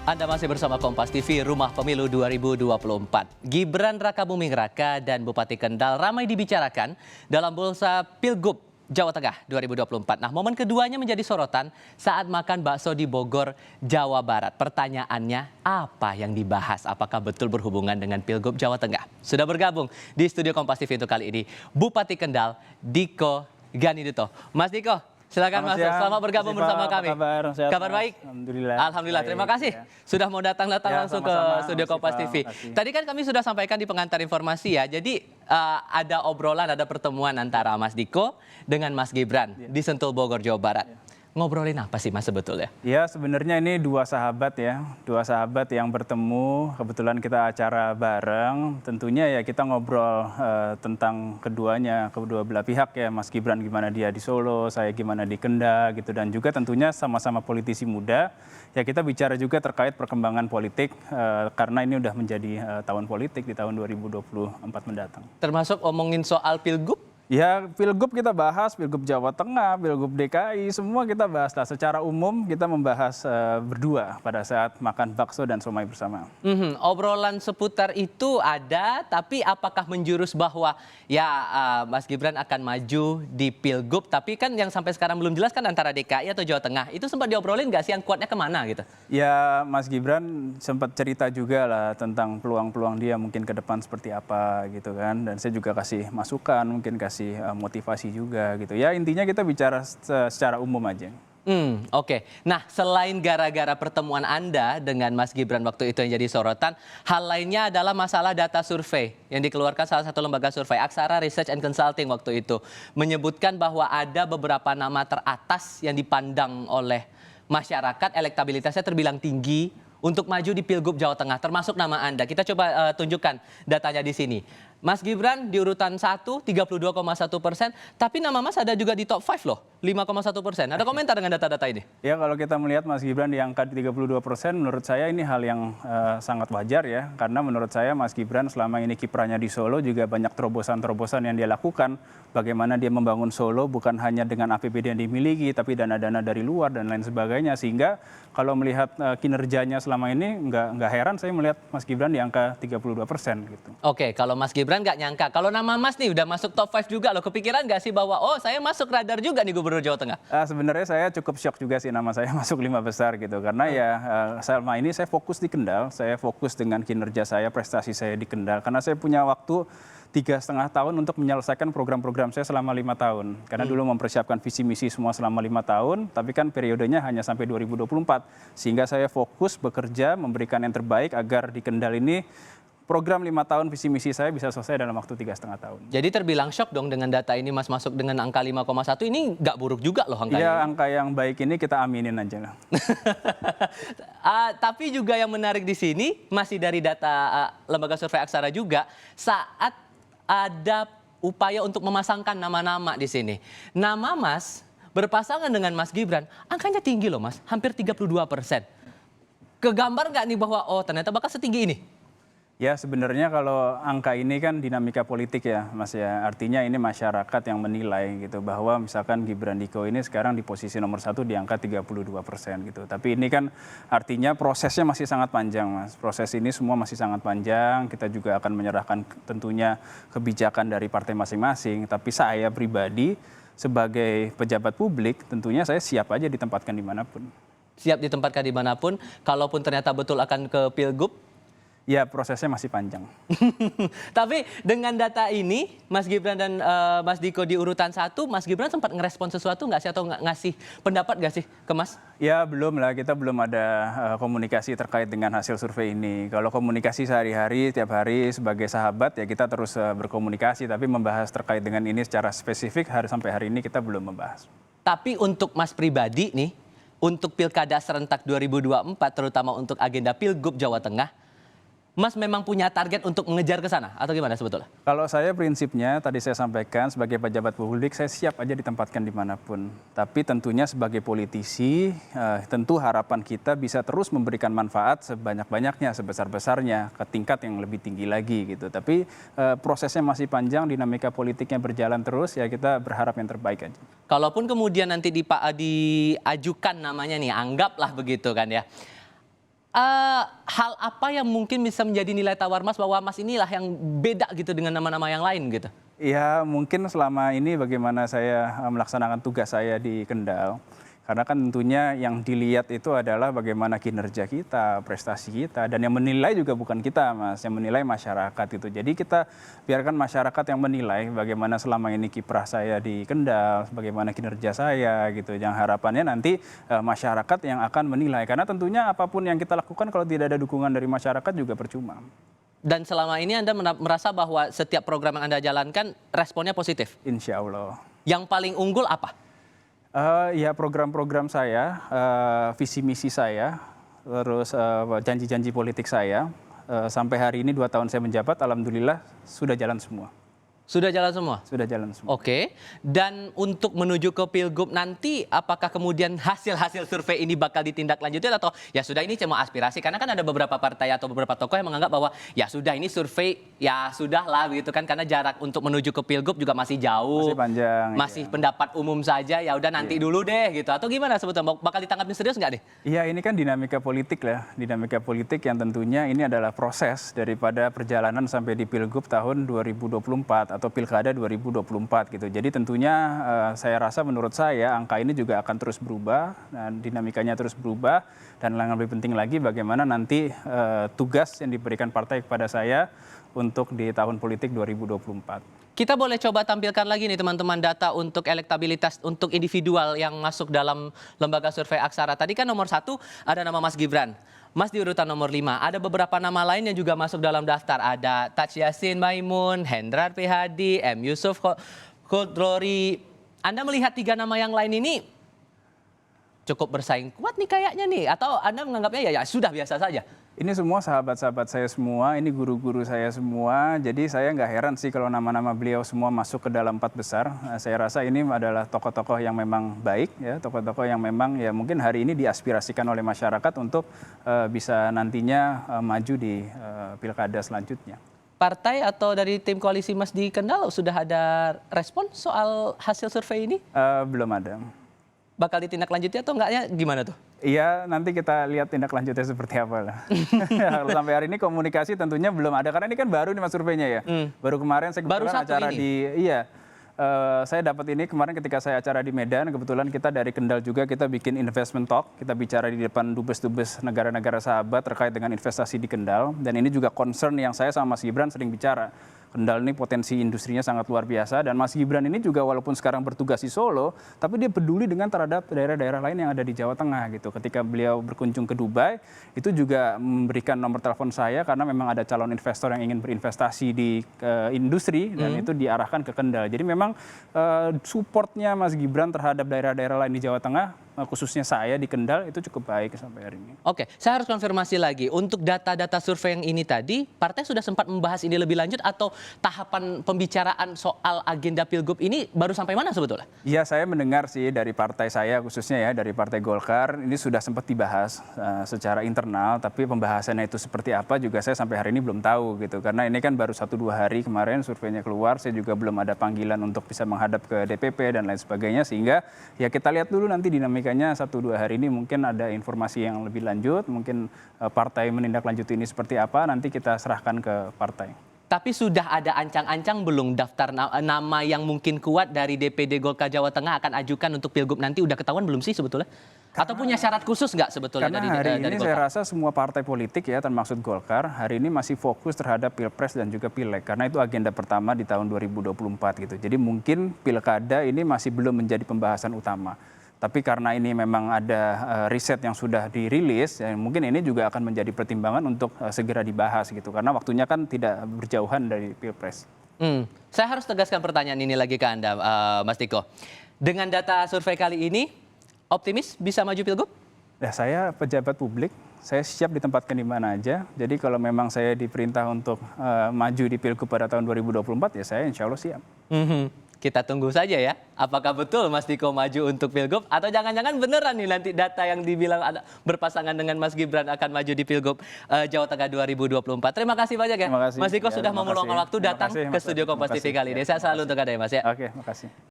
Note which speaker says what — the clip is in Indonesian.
Speaker 1: Anda masih bersama Kompas TV, Rumah Pemilu 2024. Gibran Rakabuming Raka dan Bupati Kendal ramai dibicarakan dalam bursa Pilgub Jawa Tengah 2024. Nah, momen keduanya menjadi sorotan saat makan bakso di Bogor, Jawa Barat. Pertanyaannya, apa yang dibahas? Apakah betul berhubungan dengan Pilgub Jawa Tengah? Sudah bergabung di studio Kompas TV untuk kali ini, Bupati Kendal, Diko Ganindito. Mas Diko, silakan Mas, selamat bergabung bersama kami. Kabar baik?
Speaker 2: Alhamdulillah.
Speaker 1: Alhamdulillah, terima kasih sudah mau datang langsung ke studio Kompas TV. Tadi kan kami sudah sampaikan di pengantar informasi ya, jadi ada obrolan, ada pertemuan antara Mas Diko dengan Mas Gibran di Sentul, Bogor, Jawa Barat. Ngobrolin apa sih Mas sebetulnya?
Speaker 2: Ya sebenarnya ini dua sahabat yang bertemu, kebetulan kita acara bareng. Tentunya ya kita ngobrol tentang kedua belah pihak ya, Mas Gibran gimana dia di Solo, saya gimana di Kendal gitu, dan juga tentunya sama-sama politisi muda. Ya kita bicara juga terkait perkembangan politik karena ini udah menjadi tahun politik di tahun 2024 mendatang.
Speaker 1: Termasuk omongin soal Pilgub?
Speaker 2: Ya, Pilgub kita bahas, Pilgub Jawa Tengah, Pilgub DKI, semua kita bahas lah. Secara umum kita membahas berdua pada saat makan bakso dan somai bersama.
Speaker 1: Obrolan seputar itu ada, tapi apakah menjurus bahwa ya Mas Gibran akan maju di Pilgub, tapi kan yang sampai sekarang belum jelas kan antara DKI atau Jawa Tengah. Itu sempat diobrolin nggak sih yang kuatnya kemana gitu?
Speaker 2: Ya, Mas Gibran sempat cerita juga lah tentang peluang-peluang dia mungkin ke depan seperti apa gitu kan. Dan saya juga kasih masukan, mungkin kasih motivasi juga gitu. Ya intinya kita bicara secara umum aja.
Speaker 1: Oke. Nah, selain gara-gara pertemuan Anda dengan Mas Gibran waktu itu yang jadi sorotan, hal lainnya adalah masalah data survei yang dikeluarkan salah satu lembaga survei, Aksara Research and Consulting waktu itu, menyebutkan bahwa ada beberapa nama teratas yang dipandang oleh masyarakat, elektabilitasnya terbilang tinggi untuk maju di Pilgub Jawa Tengah, termasuk nama Anda. Kita coba tunjukkan datanya di sini. Mas Gibran di urutan 1, 32,1%, tapi nama Mas ada juga di top 5 loh, 5,1%. Ada komentar dengan data-data ini?
Speaker 2: Ya kalau kita melihat Mas Gibran di angka 32%, menurut saya ini hal yang sangat wajar ya. Karena menurut saya Mas Gibran selama ini kiprahnya di Solo juga banyak terobosan-terobosan yang dia lakukan. Bagaimana dia membangun Solo bukan hanya dengan APBD yang dimiliki, tapi dana-dana dari luar dan lain sebagainya. Sehingga kalau melihat kinerjanya selama ini, nggak heran saya melihat Mas Gibran di angka 32% gitu.
Speaker 1: Oke, kalau Mas Gibran nggak nyangka. Kalau nama Mas nih udah masuk top 5 juga loh. Kepikiran nggak sih bahwa oh saya masuk radar juga nih Gubernur Jawa Tengah?
Speaker 2: Sebenarnya saya cukup shock juga sih nama saya masuk 5 besar gitu. Karena ya selama ini saya fokus di Kendal. Saya fokus dengan kinerja saya, prestasi saya di Kendal. Karena saya punya waktu 3,5 tahun untuk menyelesaikan program-program saya selama 5 tahun. Karena dulu mempersiapkan visi misi semua selama 5 tahun, tapi kan periodenya hanya sampai 2024. Sehingga saya fokus bekerja, memberikan yang terbaik agar di Kendal ini program 5 tahun visi misi saya bisa selesai dalam waktu 3,5 tahun.
Speaker 1: Jadi terbilang shock dong dengan data ini Mas masuk dengan angka 5,1, ini nggak buruk juga loh angkanya.
Speaker 2: Ya angka yang baik ini kita aminin aja lah.
Speaker 1: Tapi juga yang menarik di sini masih dari data lembaga survei Aksara juga, saat ada upaya untuk memasangkan nama-nama di sini. Nama Mas berpasangan dengan Mas Gibran, angkanya tinggi loh Mas, hampir 32%. Kegambar nggak nih bahwa oh ternyata bakal setinggi ini?
Speaker 2: Ya sebenarnya kalau angka ini kan dinamika politik ya Mas ya. Artinya ini masyarakat yang menilai gitu bahwa misalkan Gibran Diko ini sekarang di posisi nomor 1 di angka 32% gitu. Tapi ini kan artinya prosesnya masih sangat panjang Mas. Proses ini semua masih sangat panjang. Kita juga akan menyerahkan tentunya kebijakan dari partai masing-masing. Tapi saya pribadi sebagai pejabat publik tentunya saya siap aja ditempatkan dimanapun.
Speaker 1: Siap ditempatkan dimanapun, kalaupun ternyata betul akan ke Pilgub?
Speaker 2: Ya prosesnya masih panjang.
Speaker 1: Tapi dengan data ini, Mas Gibran dan Mas Diko di urutan 1, Mas Gibran sempat ngerespon sesuatu nggak sih atau ngasih pendapat nggak sih ke Mas?
Speaker 2: Ya belum lah, kita belum ada komunikasi terkait dengan hasil survei ini. Kalau komunikasi sehari-hari, tiap hari sebagai sahabat ya kita terus berkomunikasi. Tapi membahas terkait dengan ini secara spesifik sampai hari ini kita belum membahas.
Speaker 1: Tapi untuk Mas pribadi nih, untuk Pilkada serentak 2024 terutama untuk agenda Pilgub Jawa Tengah, Mas memang punya target untuk mengejar ke sana atau gimana sebetulnya?
Speaker 2: Kalau saya prinsipnya tadi saya sampaikan sebagai pejabat publik saya siap aja ditempatkan dimanapun. Tapi tentunya sebagai politisi tentu harapan kita bisa terus memberikan manfaat sebanyak-banyaknya, sebesar-besarnya ke tingkat yang lebih tinggi lagi gitu. Tapi prosesnya masih panjang, dinamika politiknya berjalan terus, ya kita berharap yang terbaik aja.
Speaker 1: Kalaupun kemudian nanti diajukan namanya nih, anggaplah begitu kan ya. Hal apa yang mungkin bisa menjadi nilai tawar Mas bahwa Mas inilah yang beda gitu dengan nama-nama yang lain gitu?
Speaker 2: Ya mungkin selama ini bagaimana saya melaksanakan tugas saya di Kendal. Karena kan tentunya yang dilihat itu adalah bagaimana kinerja kita, prestasi kita, dan yang menilai juga bukan kita, Mas, yang menilai masyarakat itu. Jadi kita biarkan masyarakat yang menilai bagaimana selama ini kiprah saya di Kendal, bagaimana kinerja saya gitu. Yang harapannya nanti masyarakat yang akan menilai. Karena tentunya apapun yang kita lakukan kalau tidak ada dukungan dari masyarakat juga percuma.
Speaker 1: Dan selama ini Anda merasa bahwa setiap program yang Anda jalankan responnya positif?
Speaker 2: Insya Allah.
Speaker 1: Yang paling unggul apa?
Speaker 2: Ya program-program saya, visi misi saya, terus janji-janji politik saya, sampai hari ini 2 tahun saya menjabat, alhamdulillah sudah jalan semua.
Speaker 1: Sudah jalan semua?
Speaker 2: Sudah jalan semua.
Speaker 1: Oke, dan untuk menuju ke Pilgub nanti, apakah kemudian hasil-hasil survei ini bakal ditindaklanjuti atau ya sudah ini cuma aspirasi? Karena kan ada beberapa partai atau beberapa tokoh yang menganggap bahwa ya sudah ini survei, ya sudah lah gitu kan. Karena jarak untuk menuju ke Pilgub juga masih jauh.
Speaker 2: Masih panjang.
Speaker 1: Masih
Speaker 2: iya.
Speaker 1: pendapat umum saja, ya udah nanti dulu deh gitu. Atau gimana sebetulnya, bakal ditanggapin serius nggak deh?
Speaker 2: Iya ini kan dinamika politik lah, dinamika politik yang tentunya ini adalah proses daripada perjalanan sampai di Pilgub tahun 2024 atau Pilkada 2024 gitu. Jadi tentunya saya rasa menurut saya angka ini juga akan terus berubah dan dinamikanya terus berubah dan yang lebih penting lagi bagaimana nanti tugas yang diberikan partai kepada saya untuk di tahun politik 2024.
Speaker 1: Kita boleh coba tampilkan lagi nih teman-teman data untuk elektabilitas untuk individual yang masuk dalam lembaga survei Aksara. Tadi kan nomor 1 ada nama Mas Gibran. Mas di urutan nomor 5. Ada beberapa nama lain yang juga masuk dalam daftar. Ada Taj Yassin Maimun, Hendrar Prihadi, M. Yusuf Khodrori. Anda melihat 3 nama yang lain ini cukup bersaing kuat nih kayaknya nih. Atau Anda menganggapnya ya sudah biasa saja?
Speaker 2: Ini semua sahabat-sahabat saya semua, ini guru-guru saya semua. Jadi saya nggak heran sih kalau nama-nama beliau semua masuk ke dalam 4 besar. Saya rasa ini adalah tokoh-tokoh yang memang baik, ya, tokoh-tokoh yang memang ya mungkin hari ini diaspirasikan oleh masyarakat untuk bisa nantinya maju di pilkada selanjutnya.
Speaker 1: Partai atau dari tim koalisi Mas di Kendal sudah ada respon soal hasil survei ini?
Speaker 2: Belum ada.
Speaker 1: Bakal ditindaklanjuti atau enggaknya gimana tuh?
Speaker 2: Iya, nanti kita lihat tindak lanjutnya seperti apa lah. Kalau sampai hari ini komunikasi tentunya belum ada karena ini kan baru nih Mas surveinya ya. Baru kemarin saya kebetulan acara saya dapat ini kemarin ketika saya acara di Medan, kebetulan kita dari Kendal juga kita bikin investment talk, kita bicara di depan dubes-dubes negara-negara sahabat terkait dengan investasi di Kendal dan ini juga concern yang saya sama Mas Gibran sering bicara. Kendal ini potensi industrinya sangat luar biasa dan Mas Gibran ini juga walaupun sekarang bertugas di Solo, tapi dia peduli dengan terhadap daerah-daerah lain yang ada di Jawa Tengah gitu. Ketika beliau berkunjung ke Dubai, itu juga memberikan nomor telepon saya karena memang ada calon investor yang ingin berinvestasi di industri dan itu diarahkan ke Kendal. Jadi memang supportnya Mas Gibran terhadap daerah-daerah lain di Jawa Tengah, khususnya saya di Kendal itu cukup baik sampai hari ini.
Speaker 1: Oke, saya harus konfirmasi lagi. Untuk data-data survei yang ini tadi, partai sudah sempat membahas ini lebih lanjut atau tahapan pembicaraan soal agenda Pilgub ini baru sampai mana sebetulnya?
Speaker 2: Iya, saya mendengar sih dari partai saya khususnya ya, dari Partai Golkar, ini sudah sempat dibahas secara internal, tapi pembahasannya itu seperti apa juga saya sampai hari ini belum tahu gitu. Karena ini kan baru 1-2 hari kemarin surveinya keluar, saya juga belum ada panggilan untuk bisa menghadap ke DPP dan lain sebagainya, sehingga ya kita lihat dulu nanti dinamikanya 1-2 hari ini mungkin ada informasi yang lebih lanjut, mungkin partai menindaklanjuti ini seperti apa, nanti kita serahkan ke partai.
Speaker 1: Tapi sudah ada ancang-ancang belum daftar nama yang mungkin kuat dari DPD Golkar Jawa Tengah akan ajukan untuk Pilgub nanti udah ketahuan belum sih sebetulnya? Atau punya syarat khusus nggak sebetulnya
Speaker 2: karena
Speaker 1: dari
Speaker 2: hari ini
Speaker 1: Golkar?
Speaker 2: saya rasa semua partai politik ya termasuk Golkar hari ini masih fokus terhadap Pilpres dan juga Pileg karena itu agenda pertama di tahun 2024 gitu. Jadi mungkin Pilkada ini masih belum menjadi pembahasan utama. Tapi karena ini memang ada riset yang sudah dirilis, ya mungkin ini juga akan menjadi pertimbangan untuk segera dibahas gitu. Karena waktunya kan tidak berjauhan dari Pilpres.
Speaker 1: Saya harus tegaskan pertanyaan ini lagi ke Anda, Mas Tiko. Dengan data survei kali ini, optimis bisa maju Pilgub?
Speaker 2: Ya, saya pejabat publik, saya siap ditempatkan di mana aja. Jadi kalau memang saya diperintah untuk maju di Pilgub pada tahun 2024, ya saya insya Allah siap.
Speaker 1: Kita tunggu saja ya, apakah betul Mas Tiko maju untuk Pilgub atau jangan-jangan beneran nih nanti data yang dibilang ada berpasangan dengan Mas Gibran akan maju di Pilgub Jawa Tengah 2024. Terima kasih banyak ya, Mas Tiko sudah mau meluangkan waktu datang ke studio Kompas TV kali ini. Saya selalu untuk Anda ya Mas ya.
Speaker 2: Oke, makasih.